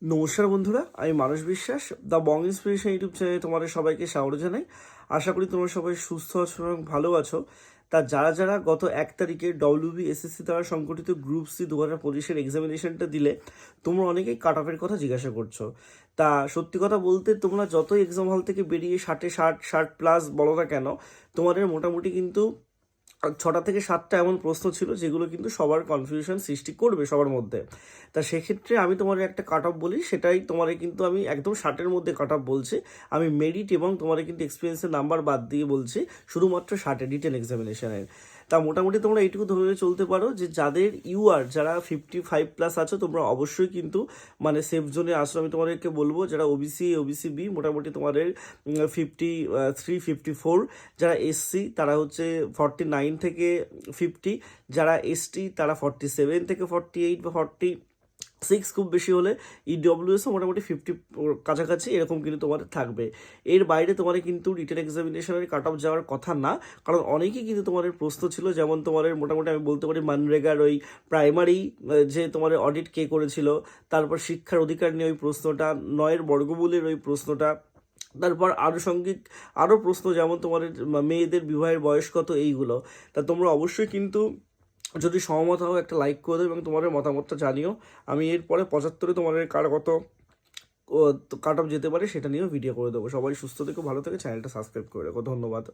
নমস্কার বন্ধুরা, আমি মানস বিশ্বাস, দ্য বং ইন্সপিরেশন ইউটিউব চ্যানেলে তোমাদের সবাইকে স্বাগত জানাই। আশা করি তোমরা সবাই সুস্থ আছো এবং ভালো আছো। তা যারা যারা গত 1 তারিখে WBSSC দ্বারা সংগঠিত গ্রুপ সি 2025-এর এক্সামিনেশনটা দিলে, তোমরা অনেকেই কাট অফের কথা জিজ্ঞাসা করছো। তা সত্যি কথা বলতে, তোমরা যতই এক্সাম হল থেকে বেরিয়ে 60 প্লাস বলো না কেন, তোমাদের মোটামুটি কিন্তু 6টা থেকে 7টা এমন প্রশ্ন ছিল যেগুলো কিন্তু সবার কনফিউশন সৃষ্টি করবে সবার মধ্যে। তা সেক্ষেত্রে আমি তোমার একটা কাট অফ বলি, সেটাই তোমার কিন্তু আমি একদম 60-এর মধ্যে কাট অফ বলছি। আমি মেরিট এবং তোমার কিন্তু এক্সপিরিয়েন্সের নাম্বার বাদ দিয়ে বলছি শুধুমাত্র 60-এ রিটেন এক্সামিনেশনের। তা মোটামুটি তোমরা এইটুকু ধরে চলতে পারো যে যাদের যারা 55+ আছো, তোমরা অবশ্যই কিন্তু মানে সেফ জোনে আসো। আমি তোমাদেরকে বলবো যারা ওবিসি বি মোটামুটি তোমাদের 53-54, যারা এসসি তারা হচ্ছে 49 থেকে 50, যারা এসটি তারা 47 থেকে 48 বা 46, খুব বেশি হলে ইডব্লিউএসও মোটামুটি 50 কাছাকাছি এরকম কিন্তু তোমাদের থাকবে। এর বাইরে তোমাদের কিন্তু রিটেন এক্সামিনেশনের কাট অফ যাওয়ার কথা না, কারণ অনেকেই কিন্তু তোমাদের প্রশ্ন ছিল, যেমন তোমাদের মোটামুটি আমি বলতে পারি মানরেগার ওই প্রাইমারি যে তোমাদের অডিট কে করেছিল, তারপর শিক্ষার অধিকার নিয়ে ওই প্রশ্নটা, 9-এর বর্গমূলের ওই প্রশ্নটা, তারপর আনুষঙ্গিক আরও প্রশ্ন যেমন তোমাদের মেয়েদের বিবাহের বয়স কত, এইগুলো। তা তোমরা অবশ্যই কিন্তু যদি সহমত হও একটা লাইক করে দেবে এবং তোমাদের মতামতটা জানিও। আমি এরপরে 75-এ তোমাদের কার কত কাট অফ যেতে পারে সেটা নিয়েও ভিডিও করে দেবো। সবাই সুস্থ থেকো, ভালো থেকে চ্যানেলটা সাবস্ক্রাইব করে রাখো। ধন্যবাদ।